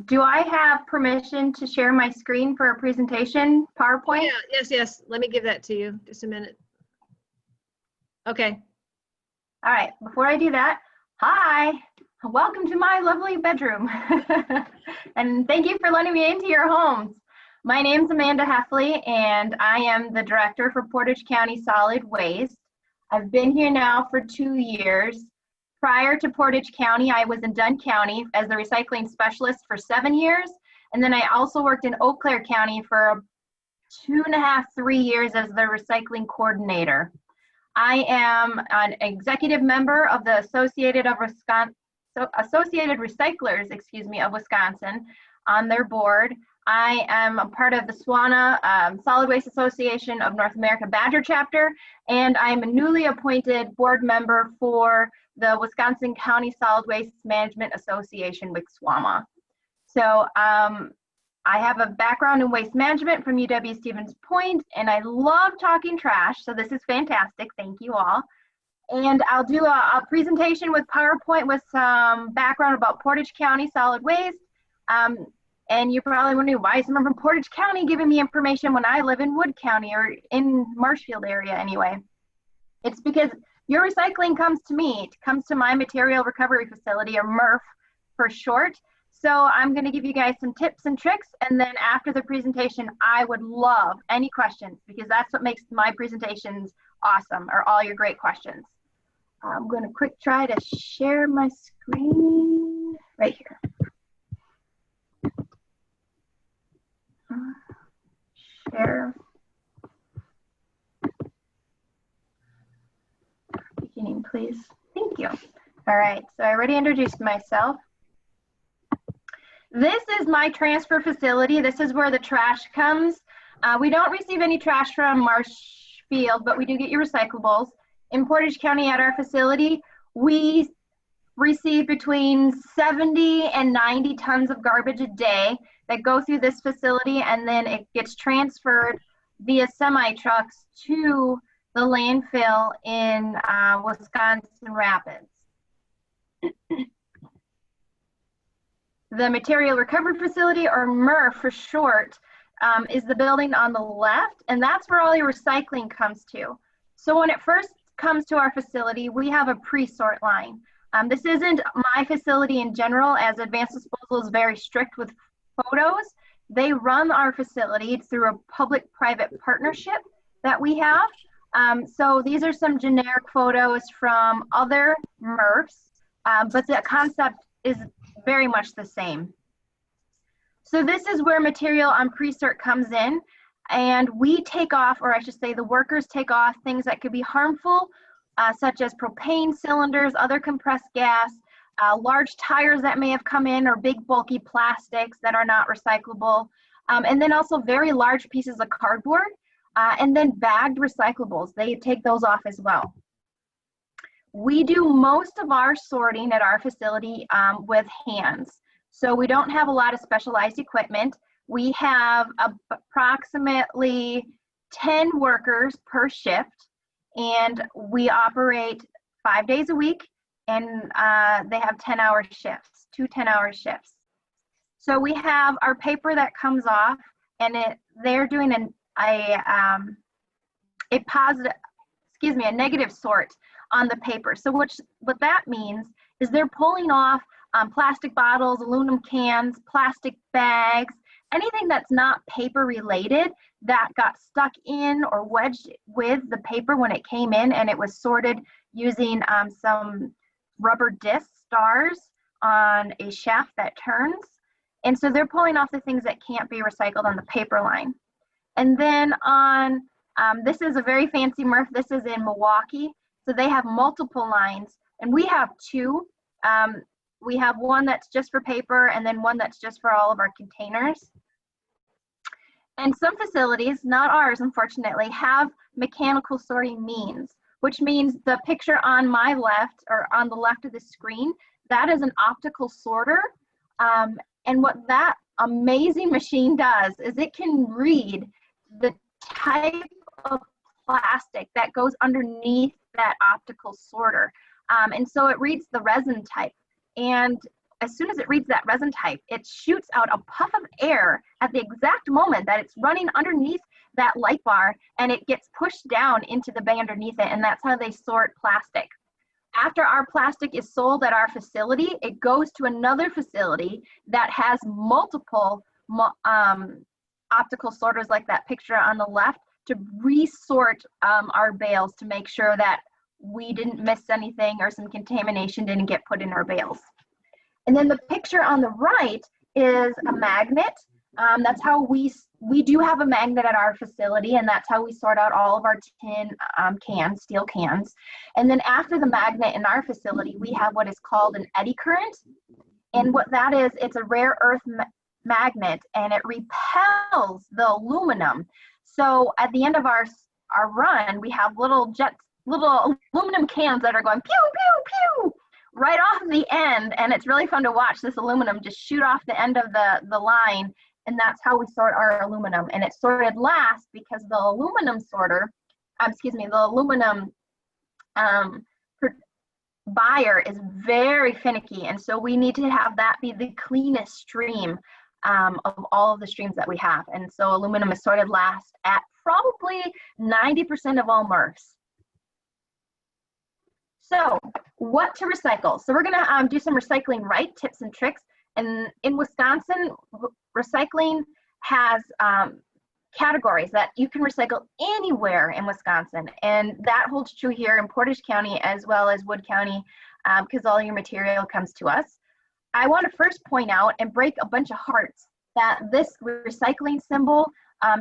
Do I have permission to share my screen for a presentation, PowerPoint? Yeah, yes. Let me give that to you. Just a minute. Okay. All right, before I do that, hi, welcome to my lovely bedroom. And thank you for letting me into your homes. My name's Amanda Haffela, and I am the director for Portage County Solid Waste. I've been here now for 2 years. Prior to Portage County, I was in Dunn County as the recycling specialist for 7 years. And then I also worked in Eau Claire County for 2.5, 3 years as the recycling coordinator. I am an executive member of the Associated Recyclers, of Wisconsin, on their board. I am a part of the SWANA Solid Waste Association of North America Badger Chapter, and I'm a newly appointed board member for the Wisconsin County Solid Waste Management Association with SWAMA. So I have a background in waste management from UW-Stevens Point, and I love talking trash, so this is fantastic. Thank you all. And I'll do a presentation with PowerPoint with some background about Portage County Solid Waste. And you're probably wondering, why is someone from Portage County giving me information when I live in Wood County or in Marshfield area anyway? It's because your recycling comes to me. It comes to my material recovery facility, or MRF for short. So I'm going to give you guys some tips and tricks, and then after the presentation, I would love any questions, because that's what makes my presentations awesome, are all your great questions. I'm going to quick try to share my screen right here. Share. Beginning, please. Thank you. All right, so I already introduced myself. This is my transfer facility. This is where the trash comes. We don't receive any trash from Marshfield, but we do get your recyclables. In Portage County at our facility, we receive between 70 and 90 tons of garbage a day that go through this facility, and then it gets transferred via semi-trucks to the landfill in Wisconsin Rapids. The Material Recovery Facility, or MRF for short, is the building on the left, and that's where all your recycling comes to. So when it first comes to our facility, we have a pre-sort line. This isn't my facility in general, as Advanced Disposal is very strict with photos. They run our facility through a public-private partnership that we have. So these are some generic photos from other MRFs, but the concept is very much the same. So this is where material on pre-sort comes in, and we take off, or I should say the workers take off, things that could be harmful, such as propane cylinders, other compressed gas, large tires that may have come in, or big bulky plastics that are not recyclable, and then also very large pieces of cardboard, and then bagged recyclables. They take those off as well. We do most of our sorting at our facility with hands. So we don't have a lot of specialized equipment. We have approximately 10 workers per shift, and we operate 5 days a week, and they have 10-hour shifts, 2 10-hour shifts. So we have our paper that comes off, and they're doing a negative sort on the paper. So what that means is they're pulling off plastic bottles, aluminum cans, plastic bags, anything that's not paper related that got stuck in or wedged with the paper when it came in, and it was sorted using some rubber disc stars on a shaft that turns. And so they're pulling off the things that can't be recycled on the paper line. And then on, this is a very fancy MRF. This is in Milwaukee. So they have multiple lines, and we have 2. We have one that's just for paper, and then one that's just for all of our containers. And some facilities, not ours unfortunately, have mechanical sorting means, which means the picture on my left, or on the left of the screen, that is an optical sorter. And what that amazing machine does is it can read the type of plastic that goes underneath that optical sorter. And so it reads the resin type. And as soon as it reads that resin type, it shoots out a puff of air at the exact moment that it's running underneath that light bar, and it gets pushed down into the bay underneath it, and that's how they sort plastic. After our plastic is sold at our facility, it goes to another facility that has multiple optical sorters like that picture on the left to resort our bales to make sure that we didn't miss anything or some contamination didn't get put in our bales. And then the picture on the right is a magnet. That's how we do have a magnet at our facility, and that's how we sort out all of our tin cans, steel cans. And then after the magnet in our facility, we have what is called an eddy current. And what that is, it's a rare earth magnet, and it repels the aluminum. So at the end of our run, we have little aluminum cans that are going pew, pew, pew, right off the end, and it's really fun to watch this aluminum just shoot off the end of the line, and that's how we sort our aluminum. And it's sorted last because the aluminum sorter, the aluminum buyer is very finicky, and so we need to have that be the cleanest stream of all of the streams that we have. And so aluminum is sorted last at probably 90% of all MRFs. So what to recycle? So we're gonna do some recycling right tips and tricks. And in Wisconsin, recycling has categories that you can recycle anywhere in Wisconsin. And that holds true here in Portage County as well as Wood County, because all your material comes to us. I want to first point out and break a bunch of hearts that this recycling symbol,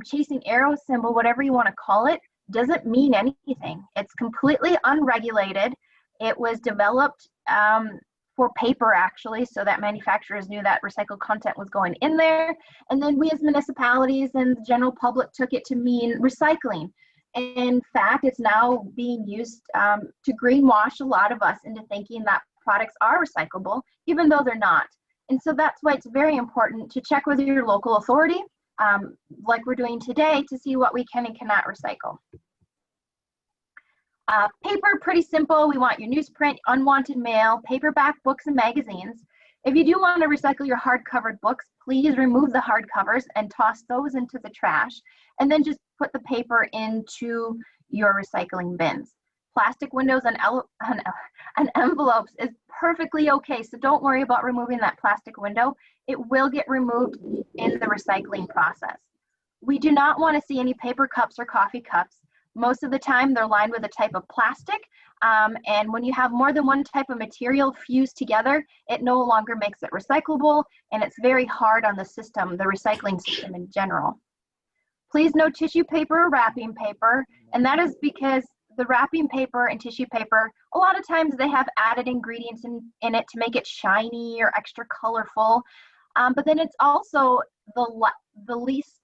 chasing arrow symbol, whatever you want to call it, doesn't mean anything. It's completely unregulated. It was developed for paper, actually, so that manufacturers knew that recycled content was going in there. And then we as municipalities and the general public took it to mean recycling. In fact, it's now being used to greenwash a lot of us into thinking that products are recyclable, even though they're not. And so that's why it's very important to check with your local authority, like we're doing today, to see what we can and cannot recycle. Paper, pretty simple. We want your newsprint, unwanted mail, paperback books and magazines. If you do want to recycle your hard-covered books, please remove the hard covers and toss those into the trash, and then just put the paper into your recycling bins. Plastic windows and envelopes is perfectly okay, so don't worry about removing that plastic window. It will get removed in the recycling process. We do not want to see any paper cups or coffee cups. Most of the time, they're lined with a type of plastic, and when you have more than one type of material fused together, it no longer makes it recyclable, and it's very hard on the system, the recycling system in general. Please no tissue paper or wrapping paper, and that is because the wrapping paper and tissue paper, a lot of times they have added ingredients in it to make it shiny or extra colorful, but then it's also the least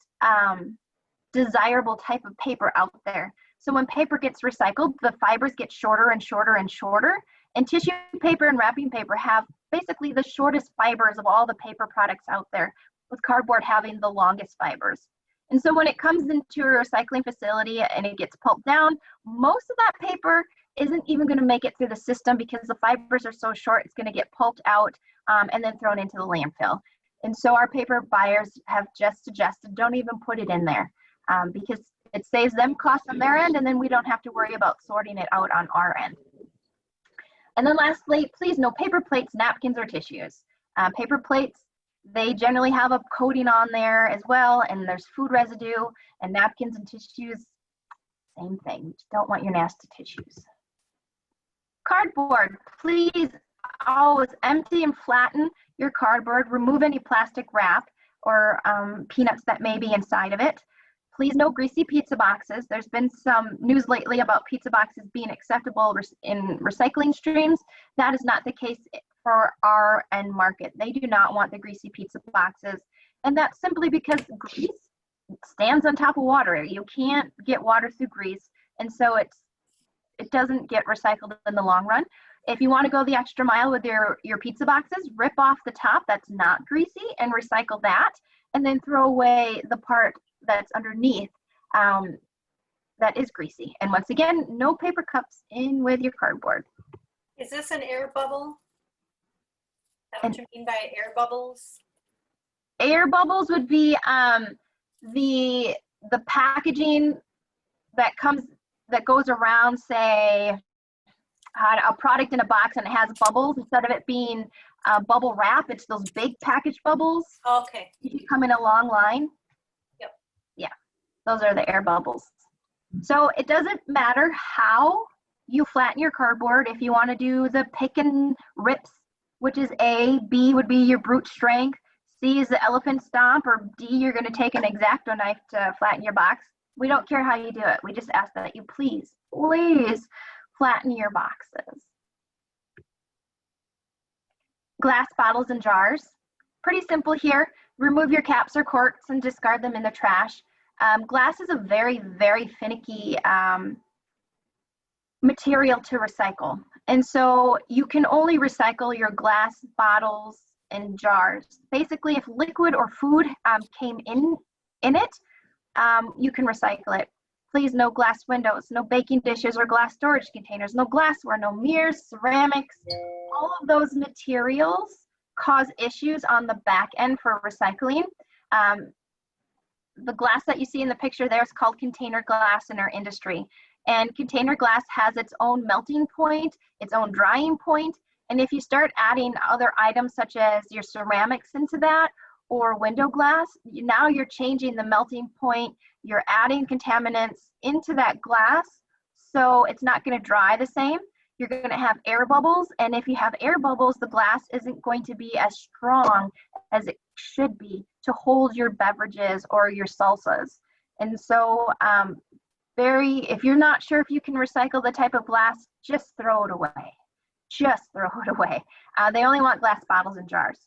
desirable type of paper out there. So when paper gets recycled, the fibers get shorter and shorter and shorter, and tissue paper and wrapping paper have basically the shortest fibers of all the paper products out there, with cardboard having the longest fibers. And so when it comes into a recycling facility and it gets pulped down, most of that paper isn't even going to make it through the system because the fibers are so short, it's going to get pulped out and then thrown into the landfill. And so our paper buyers have just suggested don't even put it in there because it saves them costs on their end, and then we don't have to worry about sorting it out on our end. And then lastly, please no paper plates, napkins, or tissues. Paper plates, they generally have a coating on there as well, and there's food residue, and napkins and tissues, same thing. You just don't want your nasty tissues. Cardboard, please always empty and flatten your cardboard. Remove any plastic wrap or peanuts that may be inside of it. Please no greasy pizza boxes. There's been some news lately about pizza boxes being acceptable in recycling streams. That is not the case for our end market. They do not want the greasy pizza boxes. And that's simply because grease stands on top of water. You can't get water through grease. And so it doesn't get recycled in the long run. If you want to go the extra mile with your pizza boxes, rip off the top that's not greasy and recycle that, and then throw away the part that's underneath that is greasy. And once again, no paper cups in with your cardboard. Is this an air bubble? That what you mean by air bubbles? Air bubbles would be the packaging that goes around, say, a product in a box and it has bubbles. Instead of it being bubble wrap, it's those big package bubbles. Okay. You come in a long line. Yep. Yeah, those are the air bubbles. So it doesn't matter how you flatten your cardboard. If you want to do the pick and rips, which is A, B would be your brute strength, C is the elephant stomp, or D, you're going to take an X-Acto knife to flatten your box. We don't care how you do it. We just ask that you please flatten your boxes. Glass bottles and jars. Pretty simple here. Remove your caps or corks and discard them in the trash. Glass is a very, very finicky material to recycle. And so you can only recycle your glass bottles and jars. Basically, if liquid or food came in it, you can recycle it. Please, no glass windows, no baking dishes or glass storage containers, no glassware, no mirrors, ceramics. All of those materials cause issues on the back end for recycling. The glass that you see in the picture there is called container glass in our industry. And container glass has its own melting point, its own drying point. And if you start adding other items such as your ceramics into that or window glass, now you're changing the melting point. You're adding contaminants into that glass, so it's not going to dry the same. You're going to have air bubbles, and if you have air bubbles, the glass isn't going to be as strong as it should be to hold your beverages or your salsas. And so if you're not sure if you can recycle the type of glass, just throw it away. Just throw it away. They only want glass bottles and jars.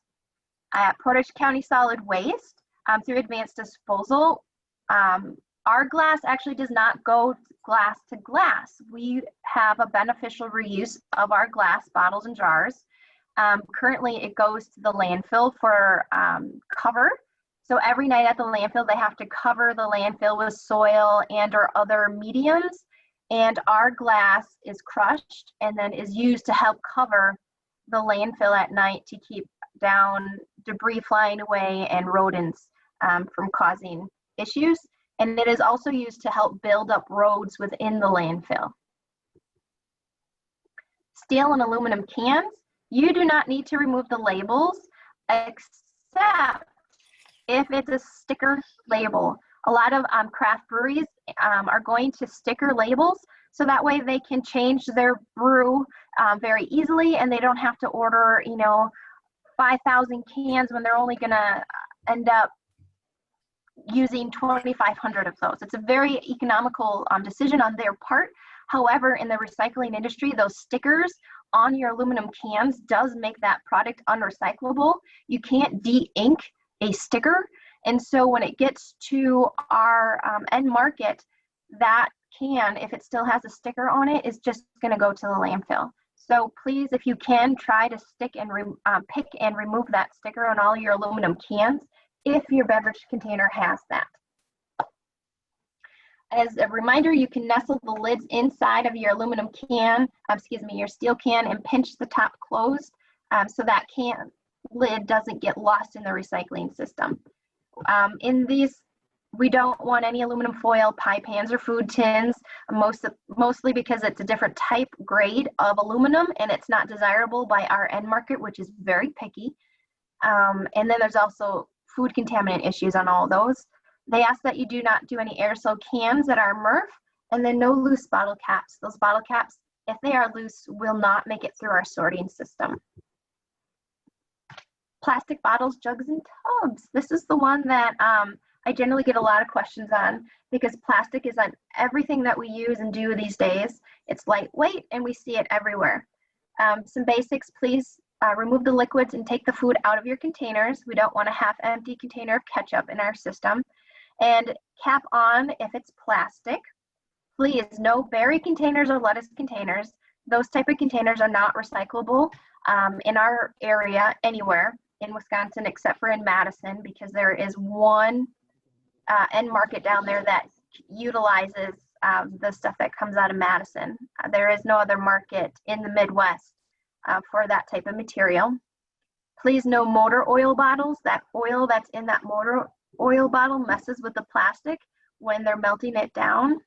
At Portage County Solid Waste, through advanced disposal, our glass actually does not go glass to glass. We have a beneficial reuse of our glass bottles and jars. Currently, it goes to the landfill for cover. So every night at the landfill, they have to cover the landfill with soil and or other mediums. And our glass is crushed and then is used to help cover the landfill at night to keep down debris flying away and rodents from causing issues. And it is also used to help build up roads within the landfill. Steel and aluminum cans, you do not need to remove the labels except if it's a sticker label. A lot of craft breweries are going to sticker labels so that way they can change their brew very easily and they don't have to order, 5,000 cans when they're only going to end up using 2,500 of those. It's a very economical decision on their part. However, in the recycling industry, those stickers on your aluminum cans does make that product unrecyclable. You can't de-ink a sticker. And so when it gets to our end market, that can, if it still has a sticker on it, is just going to go to the landfill. So please, if you can, try to pick and remove that sticker on all your aluminum cans if your beverage container has that. As a reminder, you can nestle the lids inside of your aluminum can, your steel can, and pinch the top closed so that lid doesn't get lost in the recycling system. In these, we don't want any aluminum foil pie pans or food tins, mostly because it's a different type grade of aluminum and it's not desirable by our end market, which is very picky. And then there's also food contaminant issues on all those. They ask that you do not do any aerosol cans that are MRF, and then no loose bottle caps. Those bottle caps, if they are loose, will not make it through our sorting system. Plastic bottles, jugs, and tubs. This is the one that I generally get a lot of questions on because plastic is on everything that we use and do these days. It's lightweight and we see it everywhere. Some basics, please remove the liquids and take the food out of your containers. We don't want a half empty container of ketchup in our system. And cap on if it's plastic. Please, no berry containers or lettuce containers. Those type of containers are not recyclable in our area anywhere in Wisconsin except for in Madison, because there is one end market down there that utilizes the stuff that comes out of Madison. There is no other market in the Midwest for that type of material. Please no motor oil bottles. That oil that's in that motor oil bottle messes with the plastic when they're melting it down,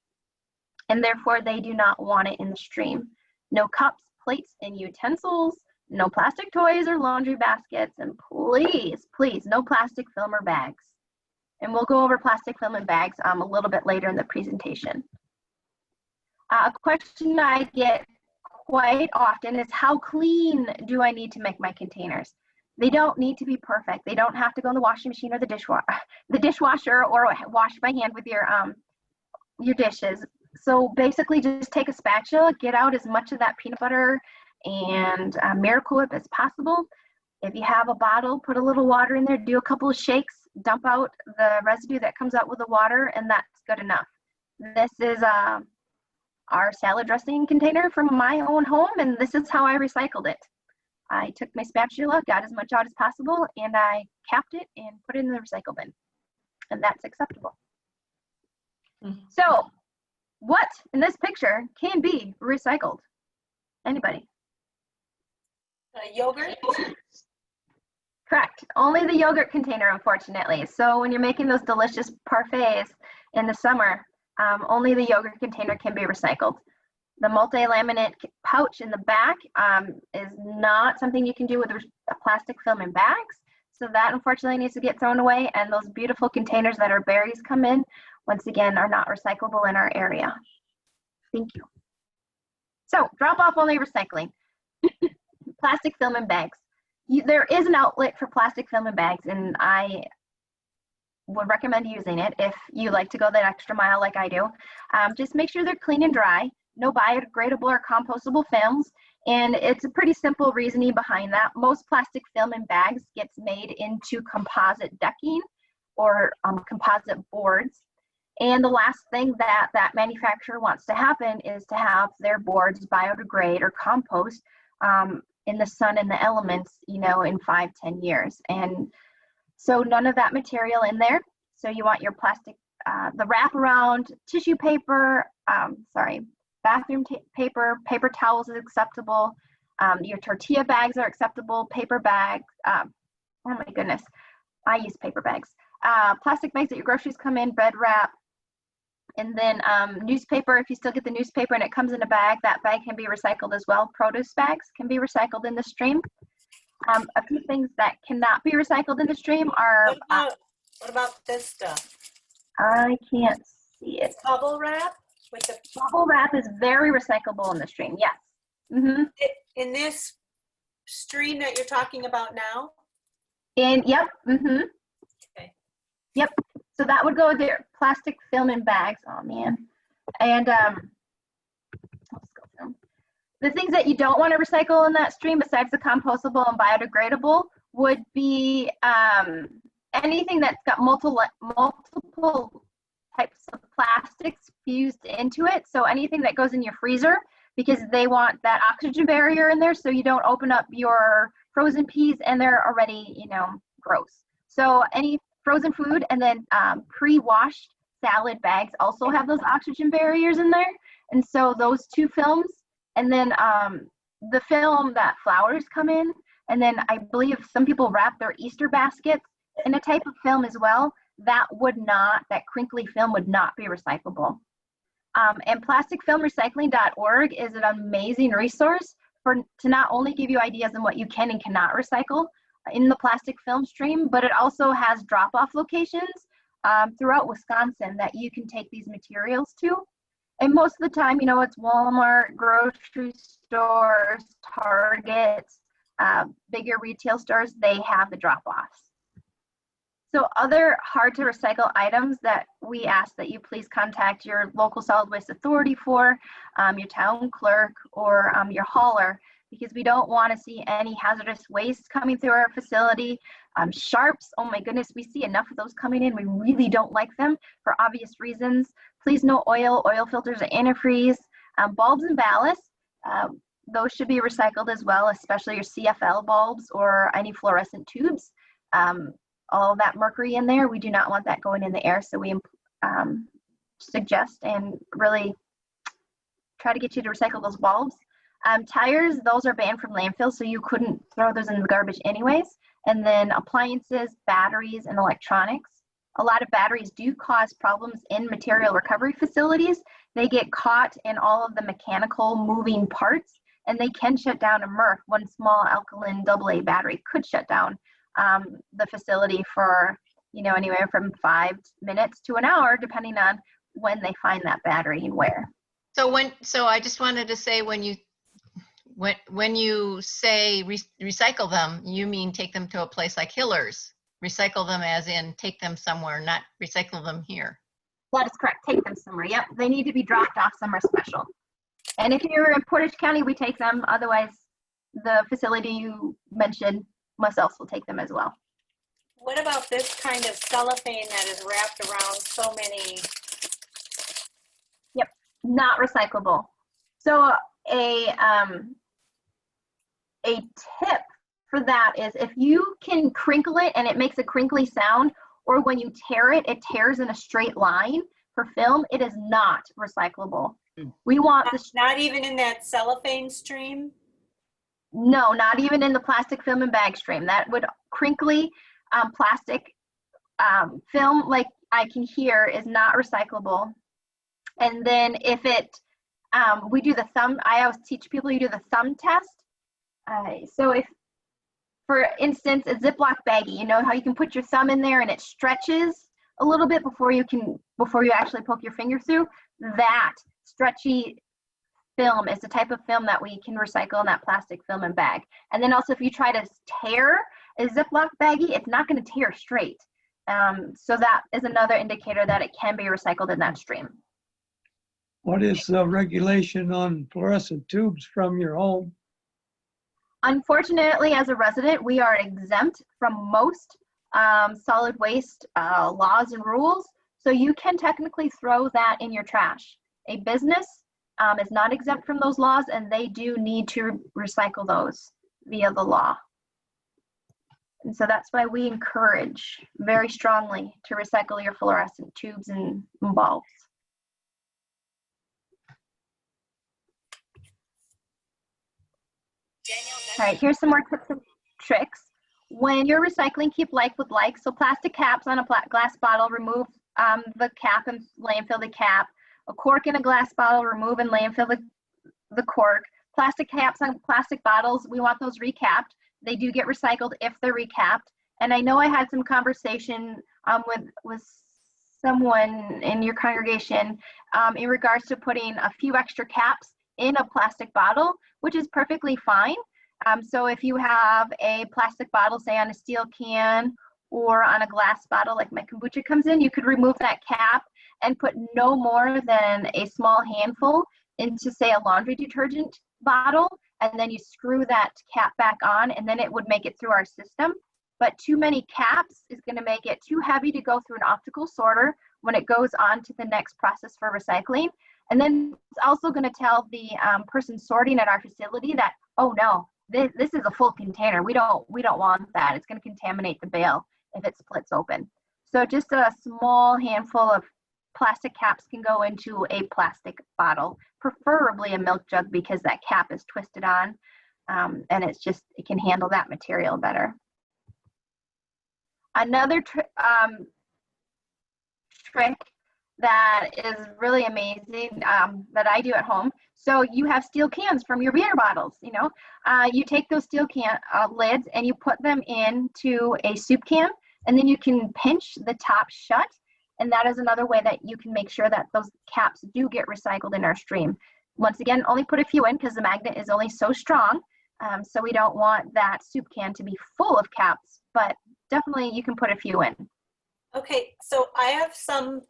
and therefore they do not want it in the stream. No cups, plates, and utensils, no plastic toys or laundry baskets, and please, please, no plastic film or bags. And we'll go over plastic film and bags a little bit later in the presentation. A question I get quite often is, how clean do I need to make my containers? They don't need to be perfect. They don't have to go in the washing machine or the dishwasher or wash by hand with your dishes. So basically just take a spatula, get out as much of that peanut butter and Miracle Whip as possible. If you have a bottle, put a little water in there, do a couple of shakes, dump out the residue that comes out with the water, and that's good enough. This is our salad dressing container from my own home, and this is how I recycled it. I took my spatula, got as much out as possible, and I capped it and put it in the recycle bin, and that's acceptable. So what in this picture can be recycled? Anybody? Yogurt? Correct. Only the yogurt container, unfortunately. So when you're making those delicious parfaits in the summer, only the yogurt container can be recycled. The multi-laminate pouch in the back is not something you can do with plastic film and bags. So that unfortunately needs to get thrown away. And those beautiful containers that our berries come in, once again, are not recyclable in our area. Thank you. So drop off only recycling. Plastic film and bags. There is an outlet for plastic film and bags, and I would recommend using it if you like to go that extra mile like I do. Just make sure they're clean and dry, no biodegradable or compostable films, and it's a pretty simple reasoning behind that. Most plastic film and bags gets made into composite decking or composite boards, and the last thing that manufacturer wants to happen is to have their boards biodegrade or compost in the sun and the elements, you know, in 5-10 years. And so none of that material in there. So you want your plastic, the wraparound tissue paper, bathroom paper, paper towels is acceptable. Your tortilla bags are acceptable, paper bags. Oh my goodness, I use paper bags. Plastic bags that your groceries come in, bread wrap. And then newspaper, if you still get the newspaper and it comes in a bag, that bag can be recycled as well. Produce bags can be recycled in the stream. A few things that cannot be recycled in the stream are... What about this stuff? I can't see it. Bubble wrap? Bubble wrap is very recyclable in the stream, yes. Mm-hmm. In this stream that you're talking about now? Yep. Mm-hmm. Okay. Yep. So that would go with your plastic film and bags. Oh man. And let's go through them. The things that you don't want to recycle in that stream besides the compostable and biodegradable would be anything that's got multiple types of plastics fused into it. So anything that goes in your freezer, because they want that oxygen barrier in there so you don't open up your frozen peas and they're already, you know, gross. So any frozen food, and then pre-washed salad bags also have those oxygen barriers in there. And so those two films, and then the film that flowers come in, and then I believe some people wrap their Easter baskets in a type of film as well, that crinkly film would not be recyclable. And plasticfilmrecycling.org is an amazing resource to not only give you ideas on what you can and cannot recycle in the plastic film stream, but it also has drop-off locations throughout Wisconsin that you can take these materials to. And most of the time, you know, it's Walmart, grocery stores, Target, bigger retail stores, they have the drop-offs. So other hard to recycle items that we ask that you please contact your local solid waste authority for, your town clerk or your hauler, because we don't want to see any hazardous waste coming through our facility. Sharps, oh my goodness, we see enough of those coming in. We really don't like them for obvious reasons. Please no oil filters or antifreeze. Bulbs and ballasts, those should be recycled as well, especially your CFL bulbs or any fluorescent tubes. All that mercury in there, we do not want that going in the air, so we suggest and really try to get you to recycle those bulbs. Tires, those are banned from landfill, so you couldn't throw those in the garbage anyways. And then appliances, batteries, and electronics. A lot of batteries do cause problems in material recovery facilities. They get caught in all of the mechanical moving parts, and they can shut down a MRF. One small alkaline AA battery could shut down the facility for, anywhere from 5 minutes to an hour, depending on when they find that battery and where. So I just wanted to say, when you say recycle them, you mean take them to a place like Hiller's. Recycle them as in take them somewhere, not recycle them here. That is correct. Take them somewhere. Yep. They need to be dropped off somewhere special. And if you're in Portage County, we take them. Otherwise, the facility you mentioned, myself, will take them as well. What about this kind of cellophane that is wrapped around so many? Yep. Not recyclable. So a tip for that is if you can crinkle it and it makes a crinkly sound, or when you tear it, it tears in a straight line for film, it is not recyclable. We want this. Not even in that cellophane stream? No, not even in the plastic film and bag stream. That would crinkly plastic film, like I can hear, is not recyclable. And then if it, we do the thumb, I always teach people you do the thumb test. So if, for instance, a Ziploc baggie, you know how you can put your thumb in there and it stretches a little bit before you actually poke your finger through? That stretchy film is the type of film that we can recycle in that plastic film and bag. And then also if you try to tear a Ziploc baggie, it's not going to tear straight. So that is another indicator that it can be recycled in that stream. What is the regulation on fluorescent tubes from your home? Unfortunately, as a resident, we are exempt from most solid waste laws and rules. So you can technically throw that in your trash. A business is not exempt from those laws, and they do need to recycle those via the law. And so that's why we encourage very strongly to recycle your fluorescent tubes and bulbs. All right, here's some more tips and tricks. When you're recycling, keep like with like. So plastic caps on a glass bottle, remove the cap and landfill the cap. A cork in a glass bottle, remove and landfill the cork. Plastic caps on plastic bottles, we want those recapped. They do get recycled if they're recapped. And I know I had some conversation with someone in your congregation in regards to putting a few extra caps in a plastic bottle, which is perfectly fine. So if you have a plastic bottle, say on a steel can or on a glass bottle like my kombucha comes in, you could remove that cap and put no more than a small handful into, say, a laundry detergent bottle, and then you screw that cap back on, and then it would make it through our system. But too many caps is going to make it too heavy to go through an optical sorter when it goes on to the next process for recycling. And then it's also going to tell the person sorting at our facility that, oh no, this is a full container. We don't want that. It's going to contaminate the bale if it splits open. So just a small handful of plastic caps can go into a plastic bottle, preferably a milk jug, because that cap is twisted on, and it can handle that material better. Another trick that is really amazing that I do at home. So you have steel cans from your beer bottles, you take those steel can lids and you put them into a soup can, and then you can pinch the top shut. And that is another way that you can make sure that those caps do get recycled in our stream. Once again, only put a few in because the magnet is only so strong. So we don't want that soup can to be full of caps, but definitely you can put a few in. Okay, so I have some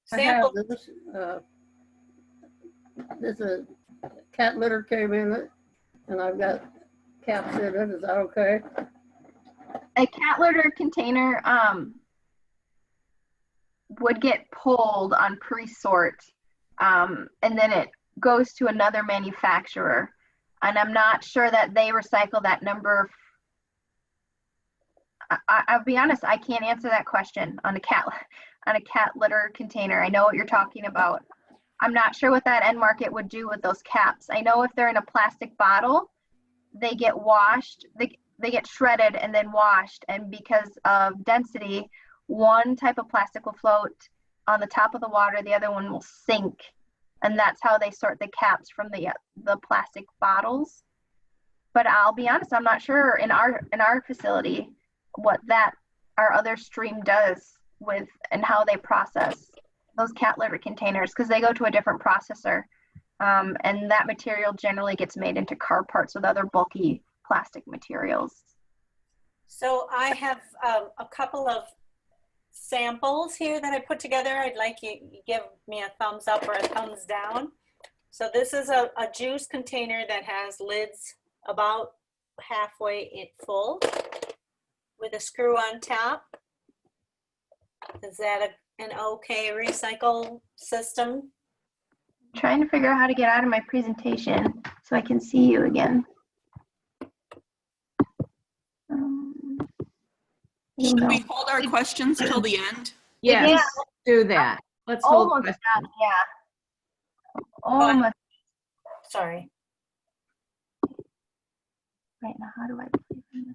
sample. This is cat litter came in it, and I've got caps in it. Is that okay? A cat litter container would get pulled on pre-sort, and then it goes to another manufacturer. And I'm not sure that they recycle that number. I'll be honest, I can't answer that question on a cat litter container. I know what you're talking about. I'm not sure what that end market would do with those caps. I know if they're in a plastic bottle, they get washed. they get shredded and then washed. And because of density, one type of plastic will float on the top of the water, the other one will sink. And that's how they sort the caps from the plastic bottles. But I'll be honest, I'm not sure in our facility what our other stream does with and how they process those cat litter containers, because they go to a different processor. And that material generally gets made into car parts with other bulky plastic materials. So I have a couple of samples here that I put together. I'd like you to give me a thumbs up or a thumbs down. So this is a juice container that has lids about halfway full with a screw on top. Is that an okay recycle system? I'm trying to figure out how to get out of my presentation so I can see you again. Should we hold our questions till the end? Yes, Yeah. do that. Let's hold Almost questions. done, yeah. Almost. Sorry. Right now, how do I?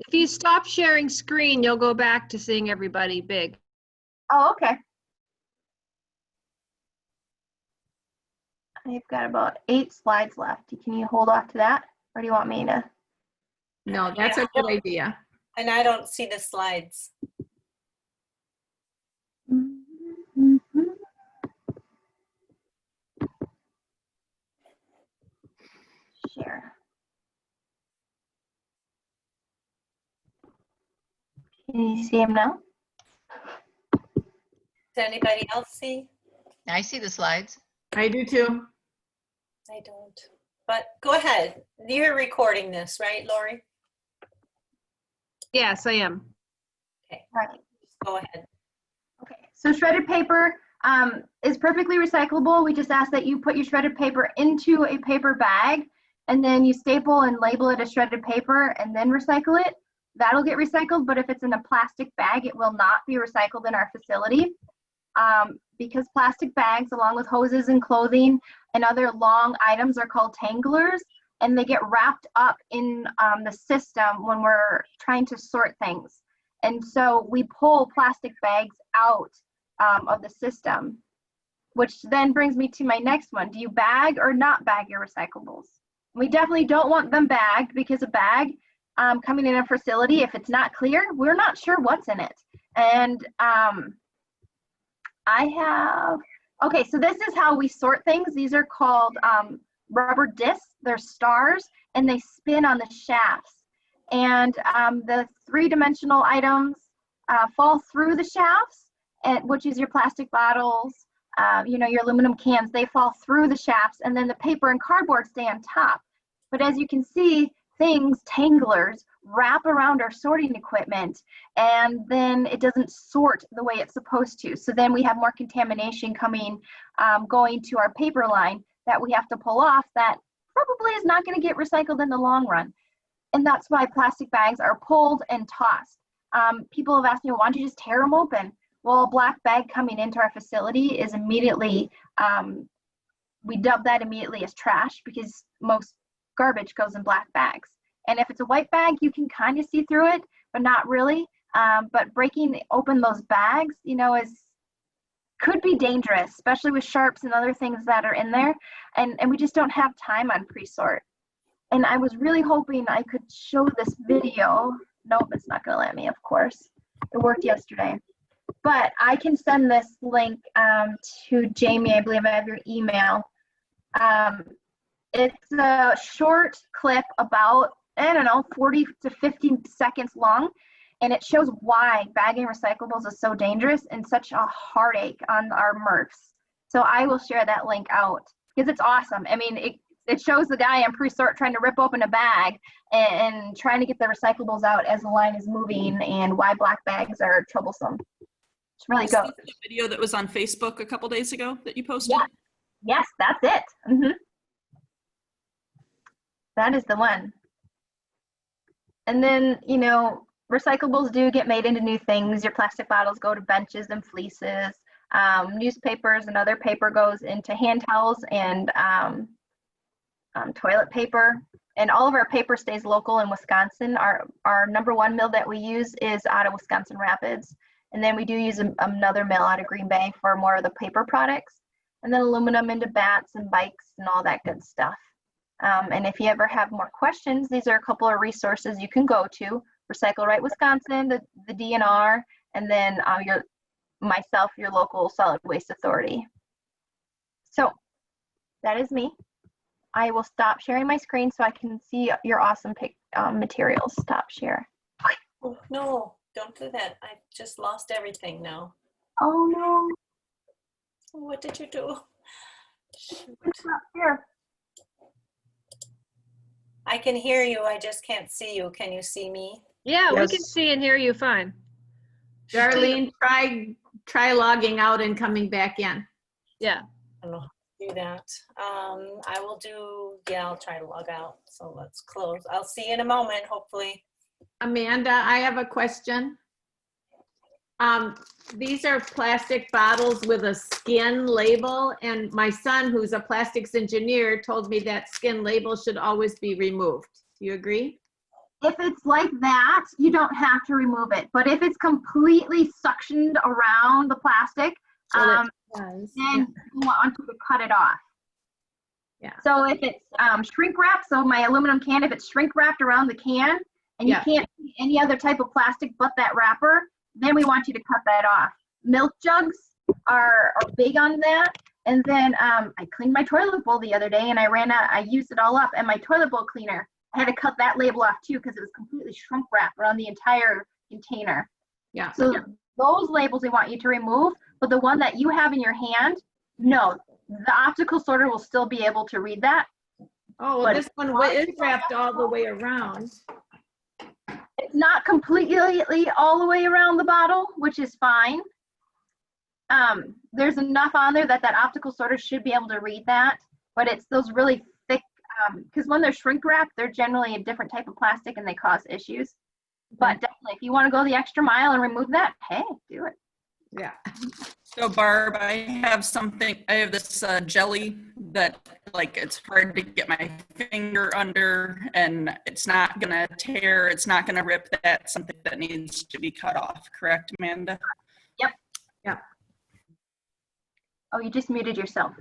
If you stop sharing screen, you'll go back to seeing everybody big. Oh, okay. I've got about 8 slides left. Can you hold off to that? Or do you want me to? No, that's a good idea. And I don't see the slides. Share. Can you see him now? Does anybody else see? I see the slides. I do too. I don't. But go ahead. You're recording this, right, Lori? Yes, I am. Right. Go ahead. Okay. So shredded paper is perfectly recyclable. We just ask that you put your shredded paper into a paper bag, and then you staple and label it as shredded paper and then recycle it. That'll get recycled, but if it's in a plastic bag, it will not be recycled in our facility. Because plastic bags, along with hoses and clothing and other long items, are called tanglers, and they get wrapped up in the system when we're trying to sort things. And so we pull plastic bags out of the system, which then brings me to my next one. Do you bag or not bag your recyclables? We definitely don't want them bagged, because a bag coming in a facility, if it's not clear, we're not sure what's in it. And okay, so this is how we sort things. These are called rubber discs. They're stars, and they spin on the shafts. And the 3-dimensional items fall through the shafts, which is your plastic bottles, your aluminum cans. They fall through the shafts, and then the paper and cardboard stay on top. But as you can see, tanglers wrap around our sorting equipment, and then it doesn't sort the way it's supposed to. So then we have more contamination going to our paper line that we have to pull off, that probably is not going to get recycled in the long run. And that's why plastic bags are pulled and tossed. People have asked me, why don't you just tear them open? Well, a black bag coming into our facility is immediately, we dub that immediately as trash, because most garbage goes in black bags. And if it's a white bag, you can kind of see through it, but not really. But breaking open those bags, could be dangerous, especially with sharps and other things that are in there. And we just don't have time on pre-sort. And I was really hoping I could show this video. Nope, it's not going to let me, of course. It worked yesterday. But I can send this link to Jamie. I believe I have your email. It's a short clip about, 40 to 50 seconds long. And it shows why bagging recyclables is so dangerous and such a heartache on our MRFs. So I will share that link out, because it's awesome. I mean, it shows the guy on pre-sort trying to rip open a bag and trying to get the recyclables out as the line is moving, and why black bags are troublesome. It's really good. Was this the video that was on Facebook a couple days ago that you posted? Yeah. Yes, that's it. Mm-hmm. That is the one. And then, recyclables do get made into new things. Your plastic bottles go to benches and fleeces. Newspapers and other paper goes into hand towels and toilet paper. And all of our paper stays local in Wisconsin. Our number one mill that we use is out of Wisconsin Rapids. And then we do use another mill out of Green Bay for more of the paper products. And then aluminum into bats and bikes and all that good stuff. And if you ever have more questions, these are a couple of resources you can go to. Recycle Right Wisconsin, the DNR, and then your local solid waste authority. So that is me. I will stop sharing my screen so I can see your awesome materials. Stop share. Oh, no, don't do that. I just lost everything now. Oh no. What did you do? Shoot. It's not here. I can hear you. I just can't see you. Can you see me? Yeah, we Yes. can see and hear you fine. Darlene, try logging out and coming back in. Yeah. I don't know how to do that. I will do, yeah, I'll try to log out. So let's close. I'll see you in a moment, hopefully. Amanda, I have a question. These are plastic bottles with a skin label, and my son, who's a plastics engineer, told me that skin label should always be removed. Do you agree? If it's like that, you don't have to remove it. But if it's completely suctioned around the plastic, then you want to cut it off. Yeah. So if it's shrink wrapped, so my aluminum can, if it's shrink wrapped around the can, and you can't see any other type of plastic but that wrapper, then we want you to cut that off. Milk jugs are big on that. And then I cleaned my toilet bowl the other day, and I used it all up, and my toilet bowl cleaner, I had to cut that label off too because it was completely shrink wrapped around the entire container. Yeah. So those labels we want you to remove, but the one that you have in your hand, no, the optical sorter will still be able to read that. Oh, well, But this one is wrapped all the way around. it's not completely all the way around the bottle, which is fine. There's enough on there that optical sorter should be able to read that, but it's those really thick, because when they're shrink wrapped, they're generally a different type of plastic and they cause issues. But definitely, if you want to go the extra mile and remove that, hey, do it. Yeah. So Barb, I have this jelly that like it's hard to get my finger under and it's not gonna tear, it's not gonna rip. That's something that needs to be cut off, correct, Amanda? Yep. Yep. Oh, you just muted yourself.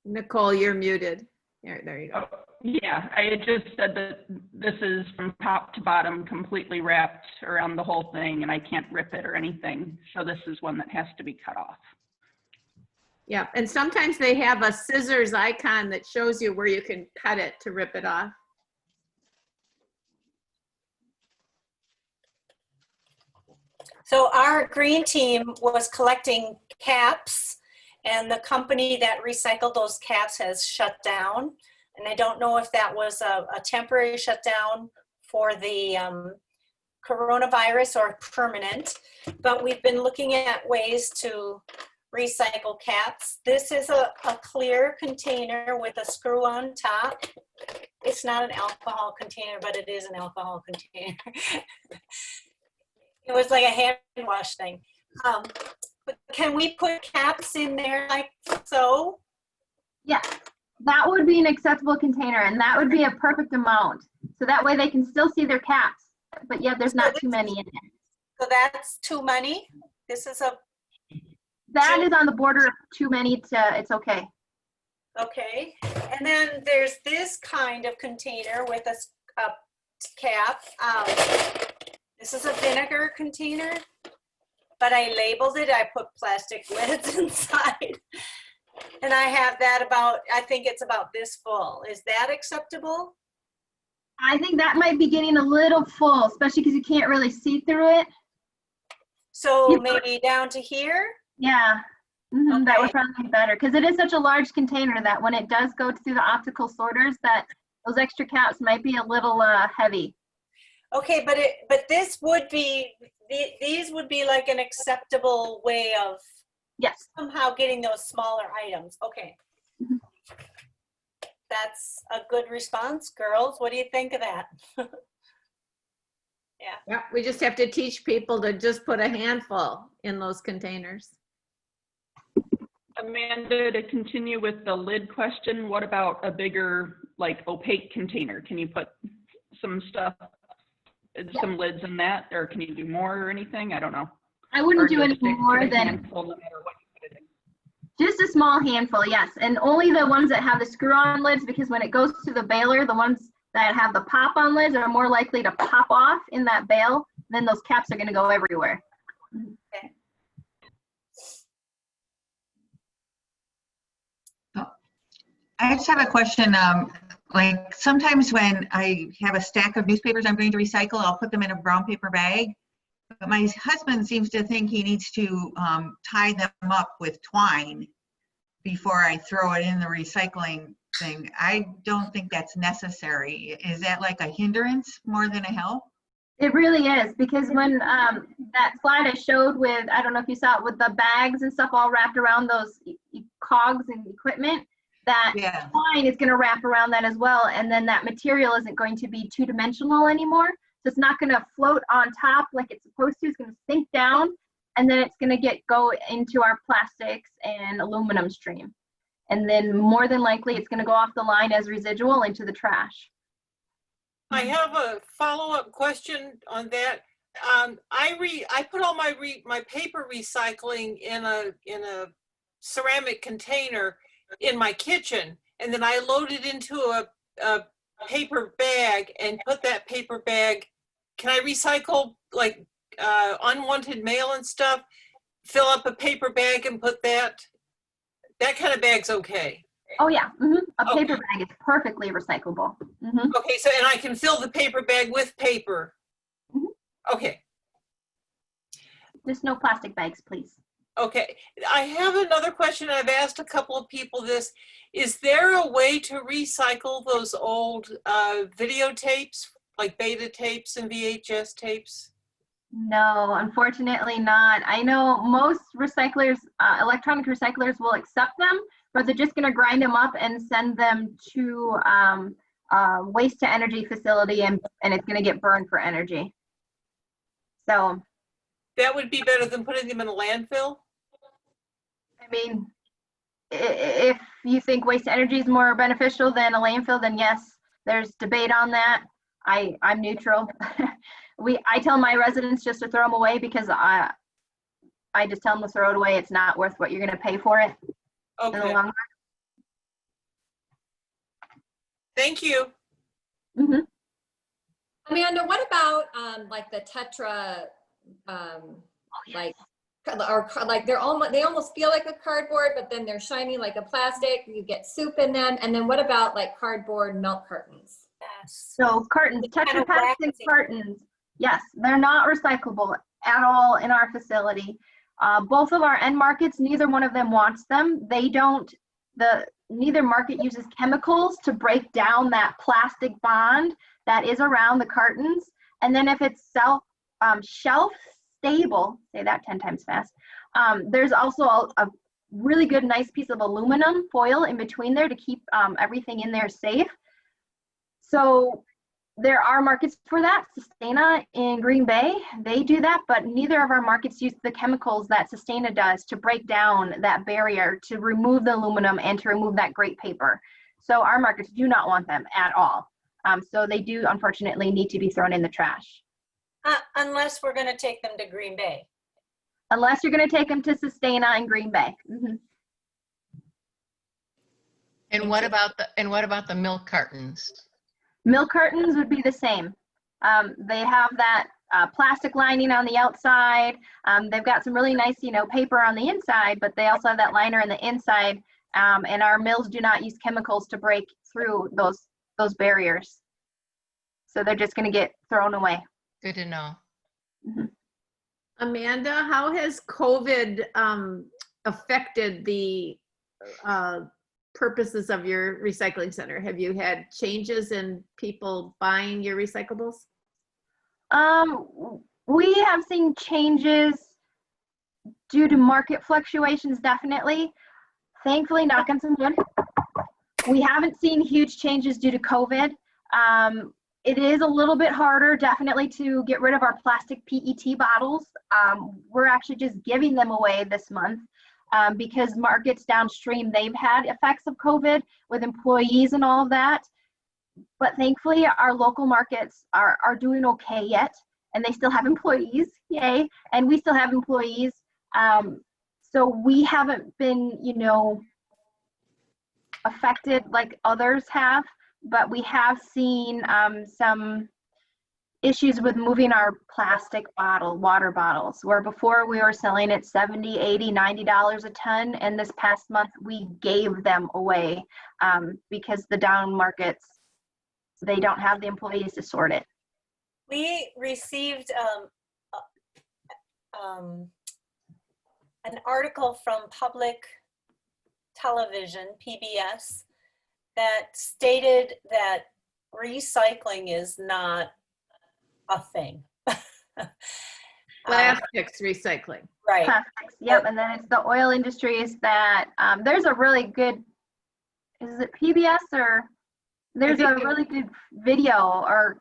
Nicole, you're muted. There you go. Oh, yeah, I had just said that this is from top to bottom completely wrapped around the whole thing and I can't rip it or anything. So this is one that has to be cut off. Yeah, and sometimes they have a scissors icon that shows you where you can cut it to rip it off. So our green team was collecting caps, and the company that recycled those caps has shut down. And I don't know if that was a temporary shutdown for the coronavirus or permanent, but we've been looking at ways to recycle caps. This is a clear container with a screw on top. It's not an alcohol container, but it is an alcohol container. It was like a hand wash thing. But can we put caps in there like so? Yeah, that would be an acceptable container, and that would be a perfect amount. So that way they can still see their caps, but yeah, there's not too many in it. So that's too many? This is That is on the border of too many it's okay. okay. And then there's this kind of container with a cap. This is a vinegar container, but I labeled it. I put plastic lids inside. And I have that I think it's about this full. Is that acceptable? I think that might be getting a little full, especially because you can't really see through it. So maybe down to here? Yeah, that Okay. would probably be better because it is such a large container that when it does go through the optical sorters, that those extra caps might be a little heavy. Okay, but this would be, these would be like an acceptable way of Yes. somehow getting those smaller items. Okay. Mhm. That's a good response, girls. What do you think of that? Yeah, we just have to teach people to just put a handful in those containers. Amanda, to continue with the lid question, what about a bigger like opaque container? Can you put some stuff, some lids in that, or can you do more or anything? I don't know. I wouldn't do any Stick to more a than handful no matter what you put it in. just a small handful, yes. And only the ones that have the screw-on lids, because when it goes to the baler, the ones that have the pop-on lids are more likely to pop off in that bale. Then those caps are going to go everywhere. Okay. I just have a question. Like sometimes when I have a stack of newspapers I'm going to recycle, I'll put them in a brown paper bag. But my husband seems to think he needs to tie them up with twine before I throw it in the recycling thing. I don't think that's necessary. Is that like a hindrance more than a help? It really is, because when that slide I showed with, I don't know if you saw it, with the bags and stuff all wrapped around those cogs and equipment, that twine is going to wrap around that as well, and then that material isn't going to be two-dimensional anymore. So it's not going to float on top like it's supposed to. It's going to sink down, and then it's going to go into our plastics and aluminum stream. And then more than likely it's going to go off the line as residual into the trash. I have a follow-up question on that. I put all my paper recycling in a ceramic container in my kitchen, and then I load it into a paper bag and put that paper bag. Can I recycle like unwanted mail and stuff? Fill up a paper bag and put that kind of bag's okay. Oh yeah, a paper bag is perfectly recyclable. Okay, so and I can fill the paper bag with paper. Okay. Just no plastic bags, please. Okay, I have another question. I've asked a couple of people this. Is there a way to recycle those old videotapes, like beta tapes and VHS tapes? No, unfortunately not. I know most recyclers, electronic recyclers will accept them, but they're just going to grind them up and send them to waste to energy facility, and it's going to get burned for energy. So that would be better than putting them in a landfill? I mean, if you think waste energy is more beneficial than a landfill, then yes, there's debate on that. I'm neutral. I tell my residents just to throw them away, because I just tell them to throw it away. It's not worth what you're going to pay for it in the long run. Thank you. Amanda, what about like the Tetra, like they almost feel like a cardboard, but then they're shiny like a plastic. You get soup in them, and then what about like cardboard milk cartons? Yes. So cartons, Tetra Packs and cartons, yes, they're not recyclable at all in our facility. Both of our end markets, neither one of them wants them. Neither market uses chemicals to break down that plastic bond that is around the cartons. And then if it's shelf stable, say that 10 times fast, there's also a really good, nice piece of aluminum foil in between there to keep everything in there safe. So there are markets for that. Sustana in Green Bay, they do that, but neither of our markets use the chemicals that Sustana does to break down that barrier, to remove the aluminum and to remove that great paper. So our markets do not want them at all. So they do unfortunately need to be thrown in the trash. Unless we're going to take them to Green Bay. Unless you're going to take them to Sustana in Green Bay. And what about the milk cartons? Milk cartons would be the same. They have that plastic lining on the outside. They've got some really nice, paper on the inside, but they also have that liner in the inside. And our mills do not use chemicals to break through those barriers. So they're just going to get thrown away. Good to know. Amanda, how has COVID affected the purposes of your recycling center? Have you had changes in people buying your recyclables? We have seen changes due to market fluctuations, definitely. Thankfully, knock on some wood, we haven't seen huge changes due to COVID. It is a little bit harder, definitely, to get rid of our plastic PET bottles. We're actually just giving them away this month. Because markets downstream, they've had effects of COVID with employees and all of that. But thankfully, our local markets are doing okay yet, and they still have employees, yay, and we still have employees. So we haven't been, you know, affected like others have, but we have seen some issues with moving our plastic water bottles, where before we were selling at $70, $80, $90 a ton, and this past month we gave them away because the down markets, they don't have the employees to sort it. We received an article from public television, PBS, that stated that recycling is not a thing. Plastics recycling. Right. Plastics, yep, and then it's the oil industries that, there's a really good, is it PBS or, there's a really good video or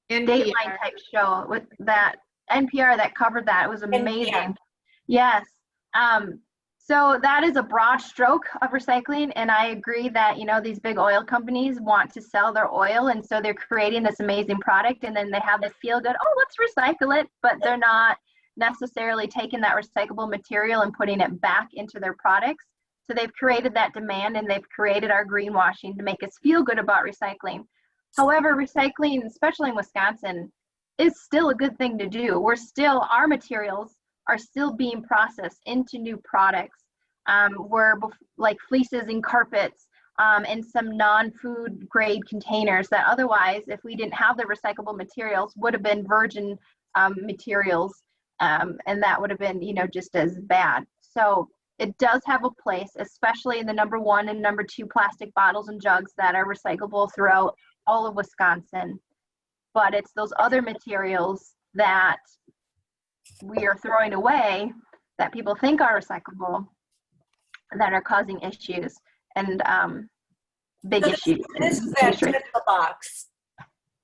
Dateline type show with that NPR that covered that. It was amazing. NPR. Yes. So that is a broad stroke of recycling, and I agree that, you know, these big oil companies want to sell their oil, and so they're creating this amazing product, and then they have this feel good, oh, let's recycle it, but they're not necessarily taking that recyclable material and putting it back into their products. So they've created that demand, and they've created our greenwashing to make us feel good about recycling. However, recycling, especially in Wisconsin, is still a good thing to do. Our materials are still being processed into new products, like fleeces and carpets, and some non-food grade containers that otherwise, if we didn't have the recyclable materials, would have been virgin materials, and that would have been, you know, just as bad. So it does have a place, especially in the #1 and #2 plastic bottles and jugs that are recyclable throughout all of Wisconsin. But it's those other materials that we are throwing away that people think are recyclable that are causing issues and big issues. This is that Tetra box.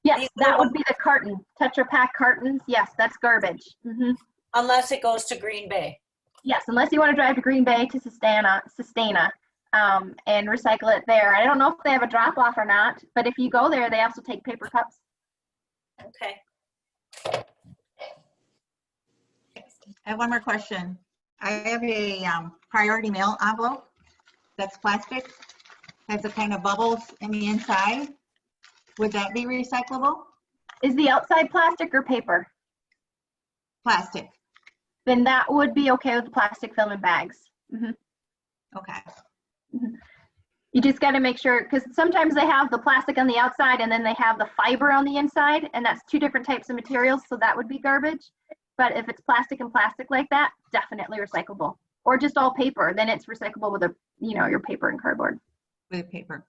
Yes, that would be the carton. Tetra Pak cartons. Yes, that's garbage. Mm-hmm. Unless it goes to Green Bay. Yes, unless you want to drive to Green Bay to Sustaina, and recycle it there. I don't know if they have a drop off or not, but if you go there, they also take paper cups. Okay. I have one more question. I have a priority mail envelope that's plastic, has a kind of bubbles in the inside. Would that be recyclable? Is the outside plastic or paper? Plastic. Then that would be okay with plastic film and bags. Mm-hmm. Okay. Mm-hmm. You just got to make sure, because sometimes they have the plastic on the outside and then they have the fiber on the inside, and that's two different types of materials, so that would be garbage. But if it's plastic and plastic like that, definitely recyclable. Or just all paper, then it's recyclable with your paper and cardboard. With paper.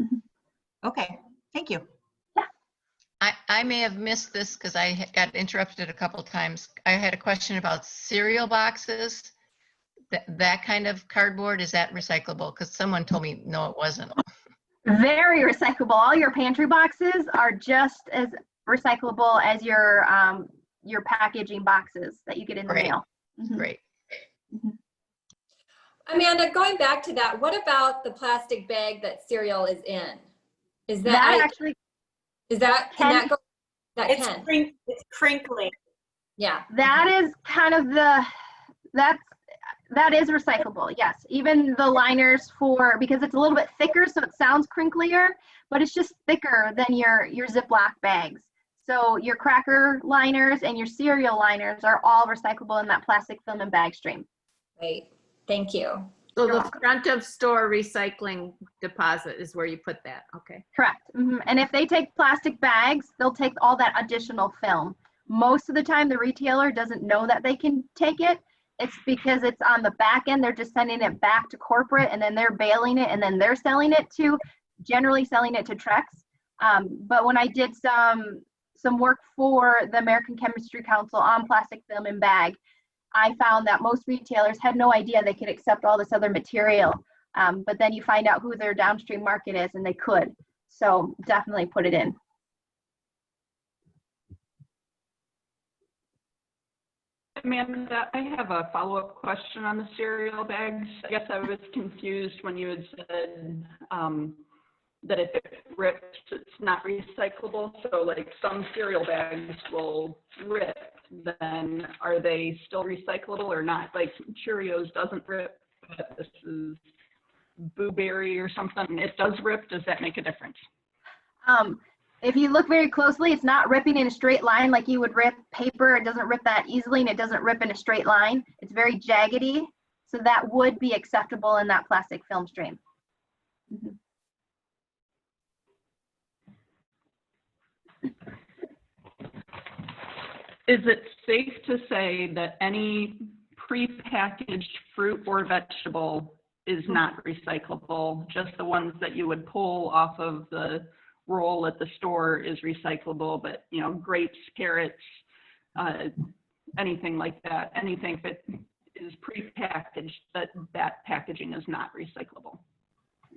Mm-hmm. Okay, thank you. Yeah. I may have missed this because I got interrupted a couple times. I had a question about cereal boxes. That kind of cardboard, is that recyclable? Because someone told me no, it wasn't. Very recyclable. All your pantry boxes are just as recyclable as your packaging boxes that you get in the mail. Mm-hmm. Great. Mm-hmm. Amanda, going back to that, what about the plastic bag that cereal is in? Is that It's crinkly. Yeah. That is kind of that is recyclable, yes. Even the liners because it's a little bit thicker, so it sounds crinklier, but it's just thicker than your Ziploc bags. So your cracker liners and your cereal liners are all recyclable in that plastic film and bag stream. Great, thank you. So the front of store recycling deposit is where you put that, okay. Correct, mm-hmm. And if they take plastic bags, they'll take all that additional film. Most of the time, the retailer doesn't know that they can take it. It's because it's on the back end, they're just sending it back to corporate, and then they're baling it, and then they're selling it generally selling it to Trex. But when I did some work for the American Chemistry Council on plastic film and bag, I found that most retailers had no idea they could accept all this other material. But then you find out who their downstream market is, and they could. So definitely put it in. Amanda, I have a follow-up question on the cereal bags. I guess I was confused when you had said that if it rips, it's not recyclable. So like some cereal bags will rip, then are they still recyclable or not? Like Cheerios doesn't rip, but this is Blueberry or something, it does rip. Does that make a difference? If you look very closely, it's not ripping in a straight line like you would rip paper. It doesn't rip that easily, and it doesn't rip in a straight line. It's very jaggedy, so that would be acceptable in that plastic film stream. Mm-hmm. Is it safe to say that any prepackaged fruit or vegetable is not recyclable? Just the ones that you would pull off of the roll at the store is recyclable, but you know, grapes, carrots, anything like that, anything that is prepackaged, that packaging is not recyclable.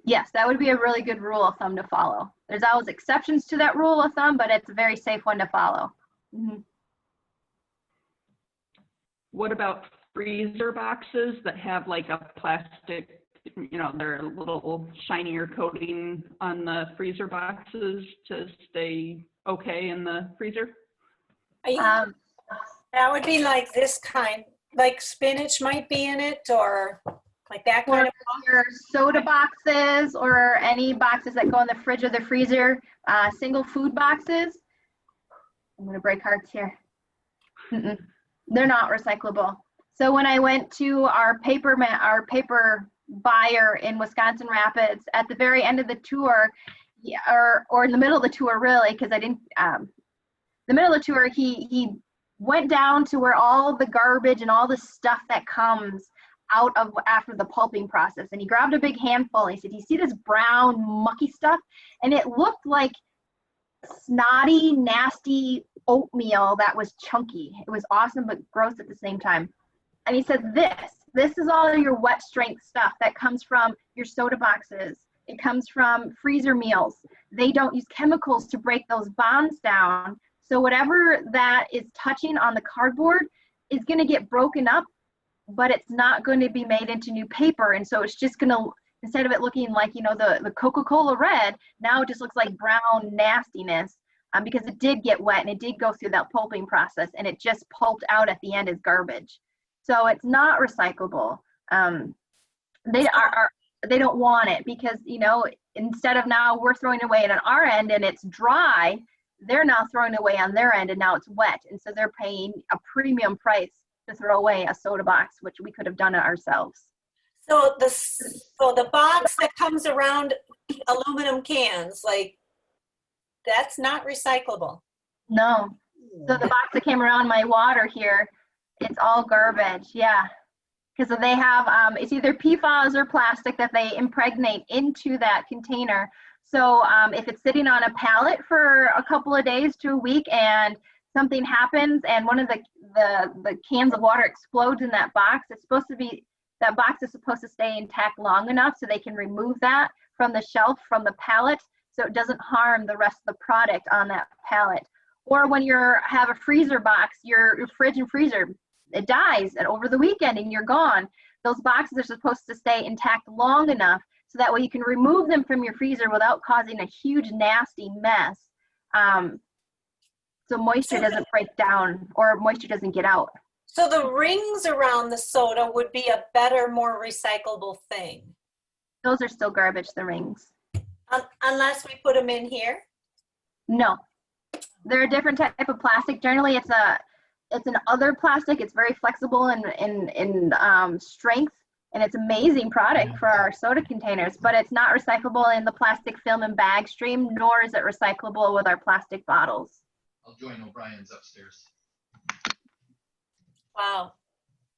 Yes, that would be a really good rule of thumb to follow. There's always exceptions to that rule of thumb, but it's a very safe one to follow. Mm-hmm. What about freezer boxes that have like a plastic, you know, they're a little shinier coating on the freezer boxes to stay okay in the freezer? That would be like this kind, like spinach might be in it, or like that kind of box? Your soda boxes or any boxes that go in the fridge or the freezer, single food boxes. I'm gonna break hearts here. Mm-mm. They're not recyclable. So when I went to our paper buyer in Wisconsin Rapids at the very end of the tour, or in the middle of the tour really, because I didn't, the middle of the tour, he went down to where all the garbage and all the stuff that comes out of after the pulping process, and he grabbed a big handful and he said, "You see this brown mucky stuff?" And it looked like snotty, nasty oatmeal that was chunky. It was awesome but gross at the same time. And he said, this is all your wet strength stuff that comes from your soda boxes. It comes from freezer meals. They don't use chemicals to break those bonds down. So whatever that is touching on the cardboard is going to get broken up, but it's not going to be made into new paper. And so it's just going to, instead of it looking like, you know, the Coca-Cola red, now it just looks like brown nastiness, because it did get wet and it did go through that pulping process, and it just pulped out at the end as garbage. So it's not recyclable. They don't want it because, you know, instead of now we're throwing away it on our end and it's dry, they're now throwing away on their end and now it's wet. And so they're paying a premium price to throw away a soda box, which we could have done it ourselves. So the box that comes around aluminum cans, like, that's not recyclable. No. So the box that came around my water here, it's all garbage. Yeah. Because they have, it's either PFAS or plastic that they impregnate into that container. So if it's sitting on a pallet for a couple of days to a week and something happens and one of the cans of water explodes in that box, it's supposed to be, that box is supposed to stay intact long enough so they can remove that from the shelf, from the pallet, so it doesn't harm the rest of the product on that pallet. Or when you have a freezer box, your fridge and freezer, it dies over the weekend and you're gone. Those boxes are supposed to stay intact long enough so that way you can remove them from your freezer without causing a huge nasty mess. So moisture doesn't break down or moisture doesn't get out. So the rings around the soda would be a better, more recyclable thing. Those are still garbage, the rings. Unless we put them in here? No. They're a different type of plastic. Generally, it's an other plastic. It's very flexible in strength, and it's an amazing product for our soda containers, but it's not recyclable in the plastic film and bag stream, nor is it recyclable with our plastic bottles. I'll join O'Brien's upstairs. Wow.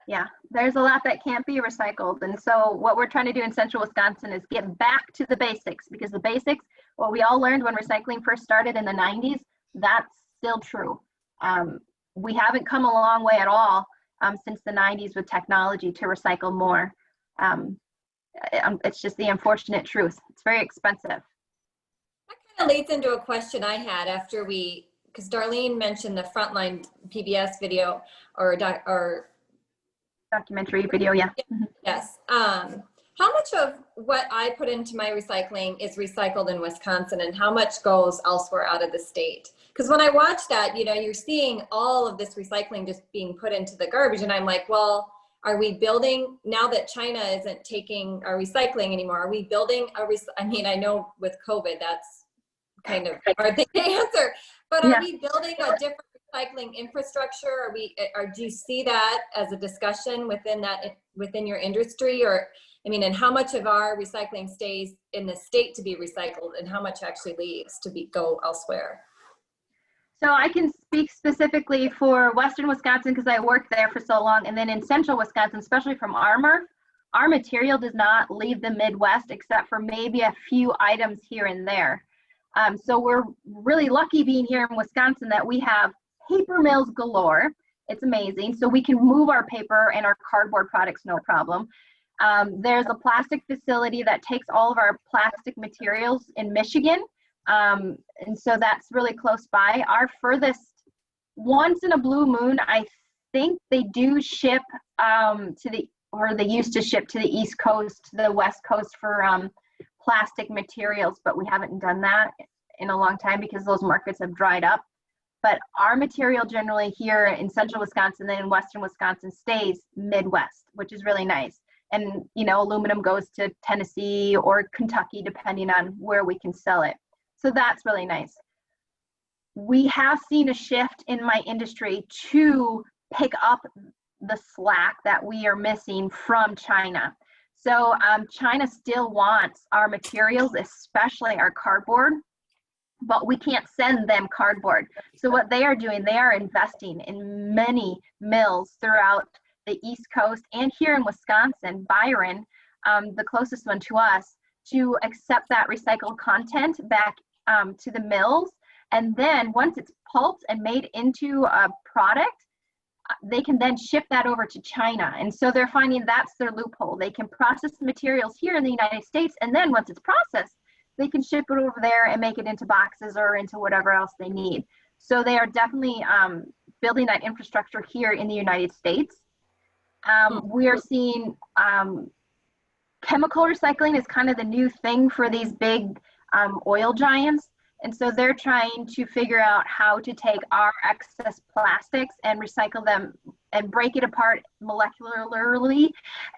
Yeah, there's a lot that can't be recycled. And so what we're trying to do in central Wisconsin is get back to the basics, because the basics, what we all learned when recycling first started in the 90s, that's still true. We haven't come a long way at all since the 90s with technology to recycle more. It's just the unfortunate truth. It's very expensive. That kind of leads into a question I had after because Darlene mentioned the Frontline PBS video or documentary video, yeah. Yes. How much of what I put into my recycling is recycled in Wisconsin and how much goes elsewhere out of the state? Because when I watch that, you know, you're seeing all of this recycling just being put into the garbage. And I'm like, well, are we building, now that China isn't taking our recycling anymore, are we building I mean, I know with COVID, that's kind of a hard thing to answer, but are we building a different recycling infrastructure? Do you see that as a discussion within your industry? Or, I mean, and how much of our recycling stays in the state to be recycled and how much actually leaves to go elsewhere? So I can speak specifically for Western Wisconsin because I worked there for so long, and then in Central Wisconsin, especially from our material does not leave the Midwest except for maybe a few items here and there. So we're really lucky being here in Wisconsin that we have paper mills galore. It's amazing. So we can move our paper and our cardboard products no problem. There's a plastic facility that takes all of our plastic materials in Michigan. And so that's really close by. Our furthest, once in a blue moon, I think they do ship they used to ship to the East Coast, to the West Coast for plastic materials, but we haven't done that in a long time because those markets have dried up. But our material generally here in Central Wisconsin and in Western Wisconsin stays Midwest, which is really nice. And, you know, aluminum goes to Tennessee or Kentucky, depending on where we can sell it. So that's really nice. We have seen a shift in my industry to pick up the slack that we are missing from China. So China still wants our materials, especially our cardboard, but we can't send them cardboard. So what they are doing, they are investing in many mills throughout the East Coast and here in Wisconsin, Byron, the closest one to us, to accept that recycled content back to the mills. And then once it's pulped and made into a product, they can then ship that over to China. And so they're finding that's their loophole. They can process the materials here in the United States, and then once it's processed, they can ship it over there and make it into boxes or into whatever else they need. So they are definitely building that infrastructure here in the United States. We are seeing chemical recycling is kind of the new thing for these big oil giants. And so they're trying to figure out how to take our excess plastics and recycle them and break it apart molecularly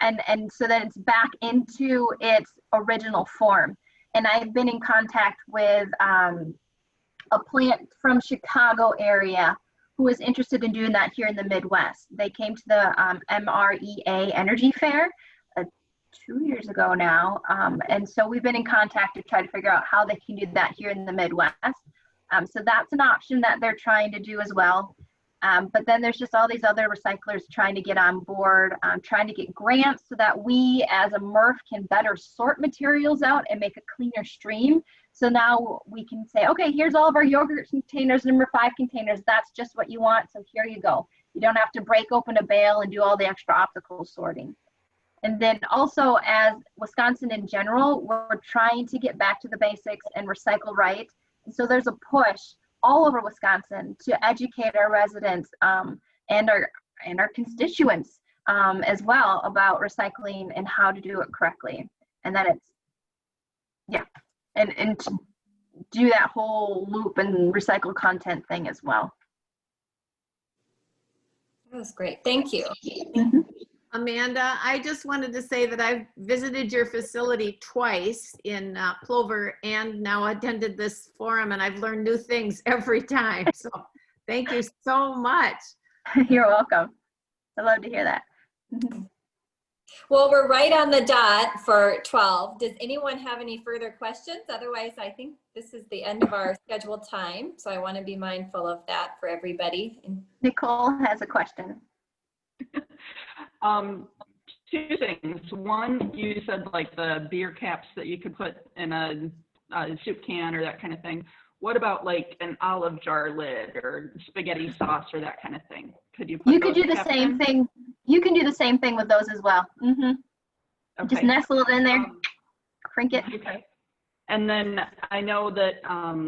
and so that it's back into its original form. And I've been in contact with a plant from Chicago area who is interested in doing that here in the Midwest. They came to the MREA Energy Fair 2 years ago now. And so we've been in contact to try to figure out how they can do that here in the Midwest. So that's an option that they're trying to do as well. But then there's just all these other recyclers trying to get on board, trying to get grants so that we as a MRF can better sort materials out and make a cleaner stream. So now we can say, okay, here's all of our yogurt containers, number 5 containers. That's just what you want. So here you go. You don't have to break open a bale and do all the extra optical sorting. And then also as Wisconsin in general, we're trying to get back to the basics and recycle right. And so there's a push all over Wisconsin to educate our residents and our constituents as well about recycling and how to do it correctly. And that it's, yeah, and to do that whole loop and recycle content thing as well. That was great. Thank you. Mm-hmm. Amanda, I just wanted to say that I've visited your facility twice in Plover and now attended this forum, and I've learned new things every time. So thank you so much. You're welcome. I love to hear that. Well, we're right on the dot for 12. Does anyone have any further questions? Otherwise, I think this is the end of our scheduled time. So I want to be mindful of that for everybody. Nicole has a question. 2 things. One, you said like the beer caps that you could put in a soup can or that kind of thing. What about like an olive jar lid or spaghetti sauce or that kind of thing? Could you put You could do the same thing. You can do the same thing with those as well. Mm-hmm. Okay. Just nestle it in there, crank it. Okay. And then I know that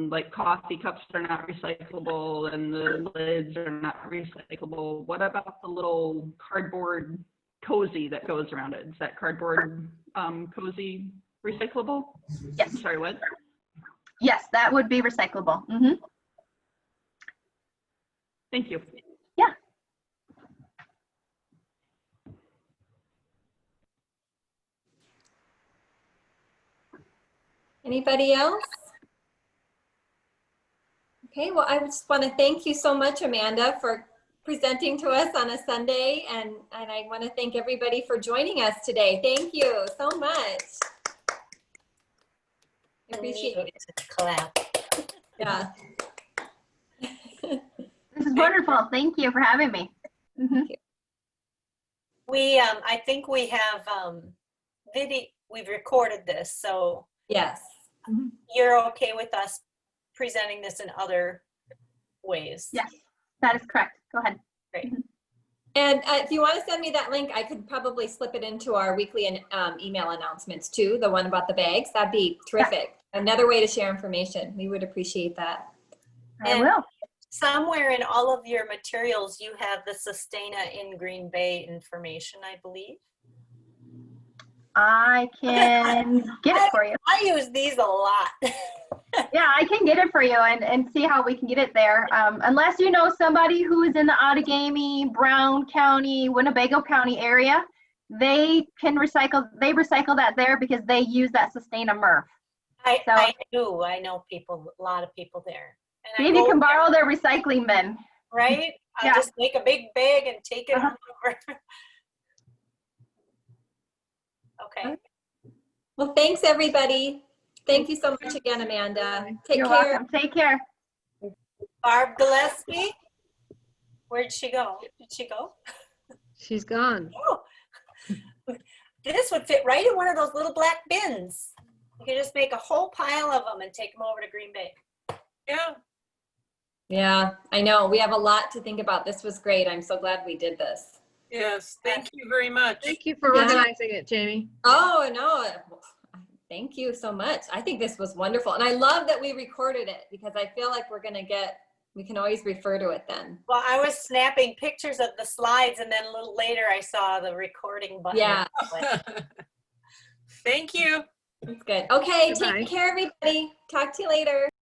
like coffee cups are not recyclable and the lids are not recyclable. What about the little cardboard cozy that goes around it. Is that cardboard cozy recyclable? Yes. I'm sorry, what? Yes, that would be recyclable. Mm-hmm. Thank you. Yeah. Anybody else? Okay, well, I just want to thank you so much, Amanda, for presenting to us on a Sunday, and I want to thank everybody for joining us today. Thank you so much. I appreciate it. Clap. Yeah. This is wonderful. Thank you for having me. Mm-hmm. We, I think we have we've recorded this, so yes, you're okay with us presenting this in other ways? Yes, that is correct. Go ahead. Great. Mm-hmm. And if you want to send me that link, I could probably slip it into our weekly email announcements too, the one about the bags. That'd be terrific. Yeah. Another way to share information. We would appreciate that. I will. Somewhere in all of your materials, you have the Sustaina in Green Bay information, I believe. I can get it for you. I use these a lot. Yeah, I can get it for you and see how we can get it there. Unless you know somebody who is in the Outagamie, Brown County, Winnebago County area, they can recycle. They recycle that there because they use that Sustaina MRF. I do. I know people, a lot of people there. And see if you can borrow their recycling bin. Right? I just make a big bag and take it over. Okay. Well, thanks everybody. Thank you so much again, Amanda. You're welcome. Take care. Barb Gillespie, where'd she go? Did she go? She's gone. Oh, this would fit right in one of those little black bins. You can just make a whole pile of them and take them over to Green Bay. Yeah. Yeah, I know. We have a lot to think about. This was great. I'm so glad we did this. Yes, thank you very much. Thank you for organizing it, Jamie. Oh, no. Thank you so much. I think this was wonderful. And I love that we recorded it because I feel like we can always refer to it then. Well, I was snapping pictures of the slides and then a little later I saw the recording button. Yeah. Thank you. That's good. Okay, Goodbye. take care, everybody. Talk to you later.